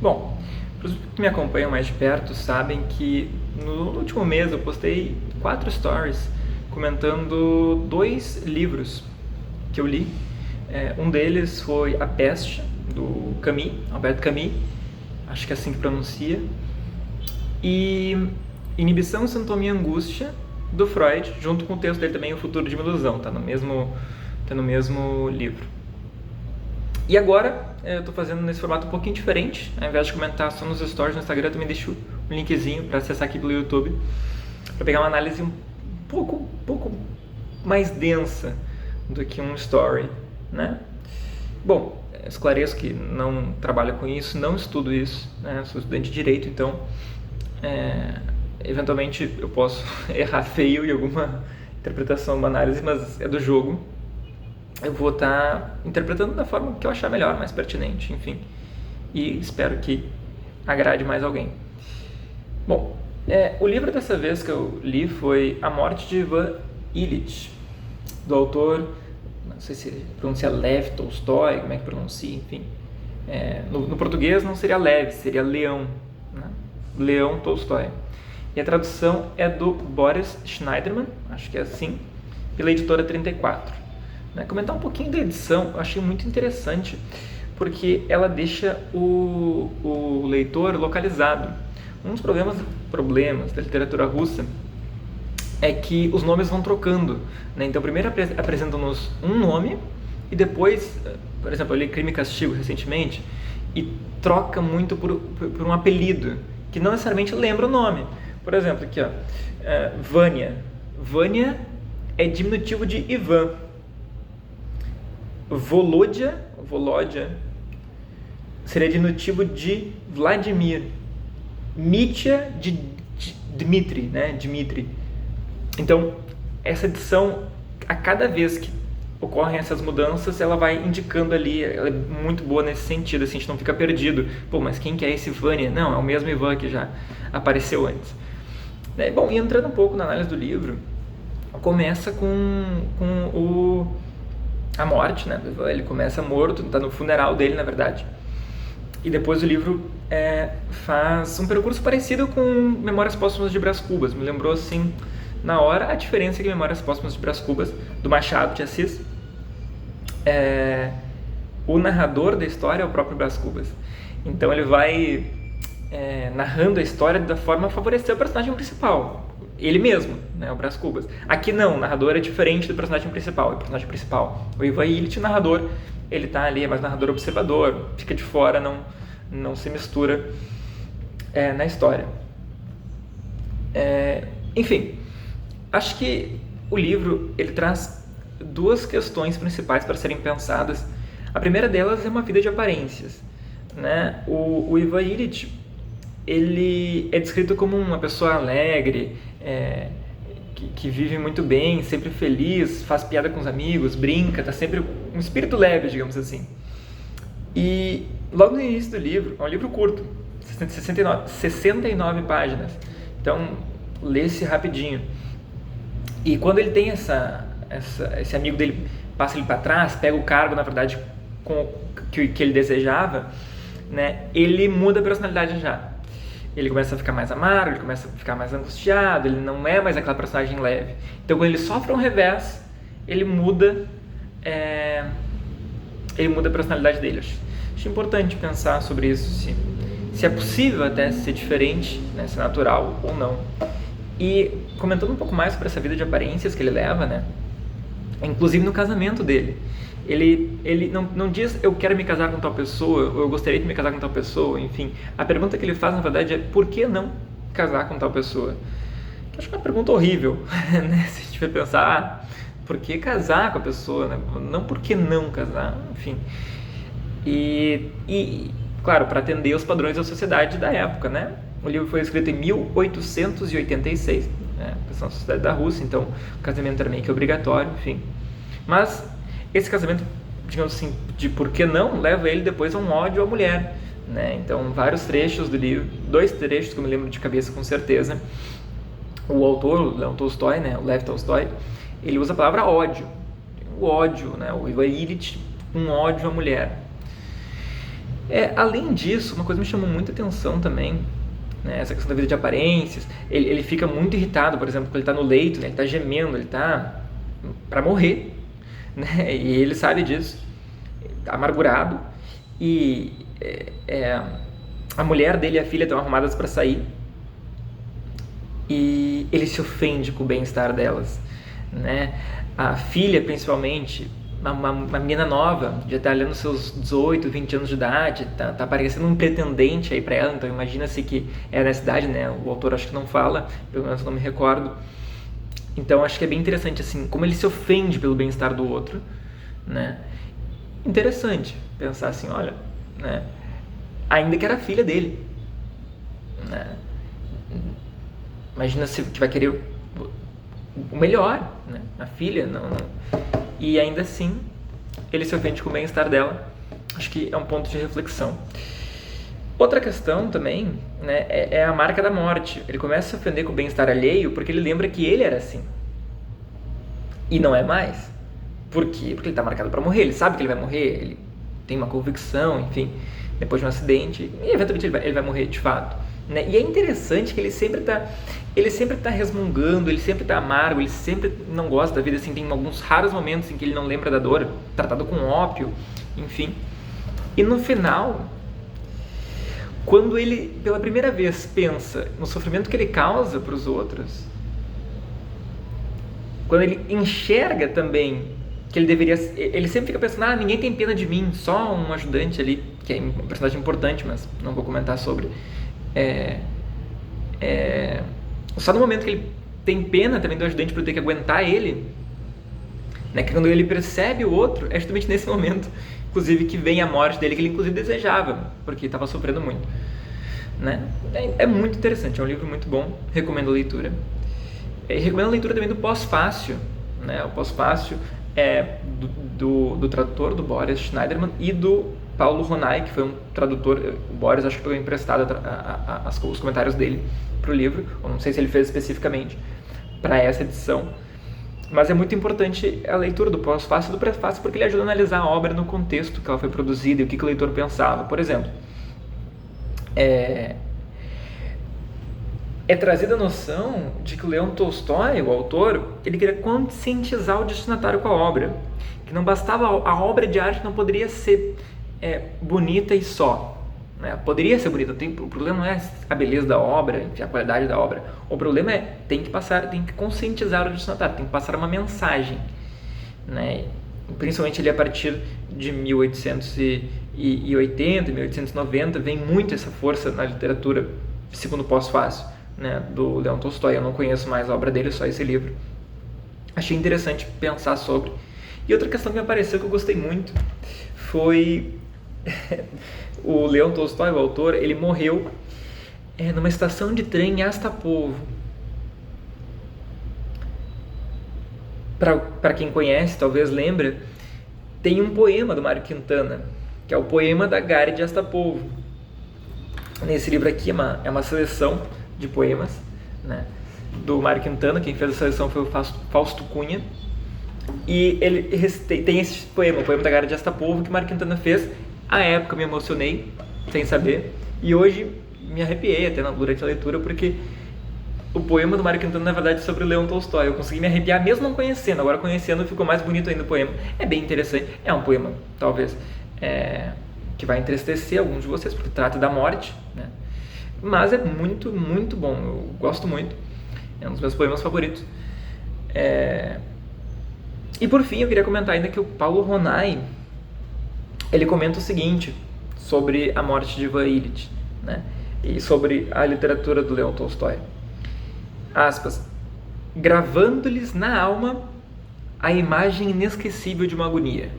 Bom, para os que me acompanham mais de perto sabem que no último mês eu postei 4 stories comentando 2 livros que eu li. Um deles foi A Peste, do Camus, Albert Camus, acho que é assim que pronuncia, e Inibição, Sintoma e Angústia, do Freud, junto com o texto dele também, O Futuro de uma Ilusão, tá no mesmo livro. E agora eu estou fazendo nesse formato um pouquinho diferente. Ao invés de comentar só nos stories no Instagram, eu também deixo um linkzinho para acessar aqui pelo YouTube, para pegar uma análise um pouco mais densa do que um story, né? Bom, esclareço que não trabalho com isso, não estudo isso, né? Sou estudante de Direito, então eventualmente eu posso errar feio em alguma interpretação, uma análise, mas é do jogo. Eu vou estar interpretando da forma que eu achar melhor, mais pertinente, enfim. E espero que agrade mais alguém. Bom, o livro dessa vez que eu li foi A Morte de Ivan Ilitch, do autor, não sei se pronuncia Lev Tolstói, como é que pronuncia, enfim. No português não seria Lev, seria Leão, né? Leão Tolstói. E a tradução é do Boris Schneiderman, acho que é assim, pela editora 34. Comentar um pouquinho da edição, eu achei muito interessante, porque ela deixa o leitor localizado. Um dos problemas da literatura russa é que os nomes vão trocando, né? Então, primeiro apresentam-nos um nome e depois, por exemplo, eu li Crime e Castigo recentemente e troca muito por um apelido, que não necessariamente lembra o nome. Por exemplo, aqui, ó, Vânia. Vânia é diminutivo de Ivan. Volodya seria diminutivo de Vladimir. Mitya de Dmitri, né? Dmitri. Então, essa edição, a cada vez que ocorrem essas mudanças, ela vai indicando ali, ela é muito boa nesse sentido, assim, a gente não fica perdido. Pô, mas quem que é esse Vânia? Não, é o mesmo Ivan que já apareceu antes. Bom, e entrando um pouco na análise do livro, começa com a morte, né? Ele começa morto, está no funeral dele, na verdade. E depois o livro faz um percurso parecido com Memórias Póstumas de Brás Cubas. Me lembrou, assim, na hora, a diferença que Memórias Póstumas de Brás Cubas, do Machado de Assis, o narrador da história é o próprio Brás Cubas. Então ele vai narrando a história da forma a favorecer o personagem principal. Ele mesmo, né, o Brás Cubas. Aqui não, o narrador é diferente do personagem principal. O personagem principal, o Ivan Ilitch, o narrador, ele tá ali, é mais narrador observador, fica de fora, não se mistura na história. Enfim, acho que o livro ele traz 2 questões principais para serem pensadas. A primeira delas é uma vida de aparências, né? O Ivan Ilitch, ele é descrito como uma pessoa alegre, que vive muito bem, sempre feliz, faz piada com os amigos, brinca, tá sempre um espírito leve, digamos assim. E logo no início do livro, é um livro curto, 69 páginas, então lê-se rapidinho. E quando ele tem esse amigo dele, passa ele para trás, pega o cargo, na verdade, que ele desejava, né, ele muda a personalidade já. Ele começa a ficar mais amargo, ele começa a ficar mais angustiado, ele não é mais aquela personagem leve. Então, quando ele sofre um revés, ele muda a personalidade dele. Acho importante pensar sobre isso, se é possível até ser diferente, né, se é natural ou não. E comentando um pouco mais sobre essa vida de aparências que ele leva, né, inclusive no casamento dele. Ele não diz eu quero me casar com tal pessoa, ou eu gostaria de me casar com tal pessoa, enfim. A pergunta que ele faz, na verdade, é por que não casar com tal pessoa? Que eu acho que é uma pergunta horrível, né? Se a gente for pensar, por que casar com a pessoa, né? Não por que não casar, enfim. E claro, para atender os padrões da sociedade da época, né? O livro foi escrito em 1886, né? Na sociedade da Rússia, então o casamento era meio que obrigatório, enfim. Mas esse casamento, digamos assim, de por que não, leva ele depois a um ódio à mulher, né? Então, vários trechos do livro, 2 trechos que eu me lembro de cabeça com certeza. O autor, o Lev Tolstói, né? O Lev Tolstói, ele usa a palavra ódio. O ódio, né? O Ivan Ilitch, um ódio à mulher. Além disso, uma coisa que me chamou muita atenção também, né, essa questão da vida de aparências, ele fica muito irritado, por exemplo, quando ele está no leito, né, ele está gemendo, ele está para morrer, né, e ele sabe disso, tá amargurado, e a mulher dele e a filha estão arrumadas para sair, e ele se ofende com o bem-estar delas, né? A filha, principalmente, uma menina nova, já está ali nos seus 18, 20 anos de idade, tá parecendo um pretendente aí para ela, então imagina-se que é nessa idade, né? O autor acho que não fala, pelo menos não me recordo. Então acho que é bem interessante, assim, como ele se ofende pelo bem-estar do outro, né? Interessante pensar assim, olha, né? Ainda que era a filha dele, né? Imagina se que vai querer o melhor, né? A filha, não. E ainda assim, ele se ofende com o bem-estar dela. Acho que é um ponto de reflexão. Outra questão também, né, é a marca da morte. Ele começa a se ofender com o bem-estar alheio porque ele lembra que ele era assim. E não é mais. Por quê? Porque ele está marcado para morrer. Ele sabe que ele vai morrer, ele tem uma convicção, enfim, depois de um acidente. E eventualmente ele vai morrer de fato. Né? E é interessante que ele sempre está resmungando, ele sempre está amargo, ele sempre não gosta da vida, assim, tem alguns raros momentos em que ele não lembra da dor, tratado com ópio, enfim. E no final, quando ele pela primeira vez pensa no sofrimento que ele causa para os outros, quando ele enxerga também que ele sempre fica pensando, ninguém tem pena de mim, só um ajudante ali, que é um personagem importante, mas não vou comentar sobre. Só no momento que ele tem pena também do ajudante por ter que aguentar ele, né, que quando ele percebe o outro, é justamente nesse momento, inclusive, que vem a morte dele, que ele inclusive desejava, porque estava sofrendo muito, né? É muito interessante, é um livro muito bom, recomendo a leitura. Recomendo a leitura também do Pós-Fácil, né? O Pós-Fácil é do tradutor, do Boris Schneiderman, e do Paulo Ronay, que foi um tradutor. O Boris acho que pegou emprestado os comentários dele para o livro, eu não sei se ele fez especificamente para essa edição, mas é muito importante a leitura do pós-fácil e do prefácio, porque ele ajuda a analisar a obra no contexto que ela foi produzida e o que o leitor pensava. Por exemplo, é trazida a noção de que o Leão Tolstói, o autor, ele queria conscientizar o destinatário com a obra, que não bastava, a obra de arte não poderia ser bonita e só, né? Poderia ser bonita, o problema não é a beleza da obra, a qualidade da obra, o problema tem que conscientizar o destinatário, tem que passar uma mensagem, né? Principalmente ali a partir de 1880, 1890, vem muito essa força na literatura, segundo o Pós-Fácil, né, do Leão Tolstói. Eu não conheço mais a obra dele, só esse livro. Achei interessante pensar sobre. E outra questão que me apareceu que eu gostei muito foi o Leão Tolstói, o autor, ele morreu numa estação de trem em Astapovo. Para quem conhece, talvez lembre, tem um poema do Mário Quintana, que é o poema da Gare de Astapovo. Nesse livro aqui é uma seleção de poemas, né, do Mário Quintana. Quem fez a seleção foi o Fausto Cunha. E ele tem esse poema, o poema da Gare de Astapovo, que o Mário Quintana fez. À época me emocionei, sem saber, e hoje me arrepiei até durante a leitura, porque o poema do Mário Quintana, na verdade, é sobre o Leão Tolstói. Eu consegui me arrepiar mesmo não conhecendo, agora conhecendo ficou mais bonito ainda o poema. É bem interessante, é um poema, talvez, que vai entristecer alguns de vocês, porque trata da morte, né? Mas é muito, muito bom, eu gosto muito, é um dos meus poemas favoritos. E por fim, eu queria comentar ainda que o Paulo Ronay, ele comenta o seguinte sobre a morte de Ivan Illich, né, e sobre a literatura do Leão Tolstói. Aspas, gravando-lhes na alma a imagem inesquecível de uma agonia.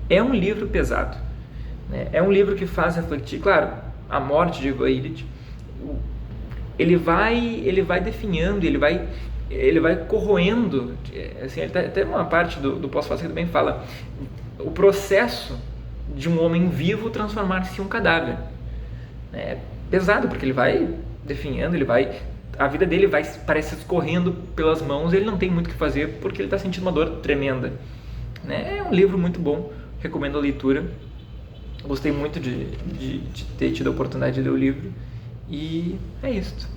É um livro pesado, né? É um livro que faz refletir, claro, a morte de Ivan Illich, ele vai definhando, ele vai corroendo, assim, até uma parte do Pós-Fácil que também fala o processo de um homem vivo transformar-se em um cadáver. É pesado, porque ele vai definhando, a vida dele parece escorrendo pelas mãos, e ele não tem muito o que fazer porque ele está sentindo uma dor tremenda, né? É um livro muito bom, recomendo a leitura. Gostei muito de ter tido a oportunidade de ler o livro. E é isso.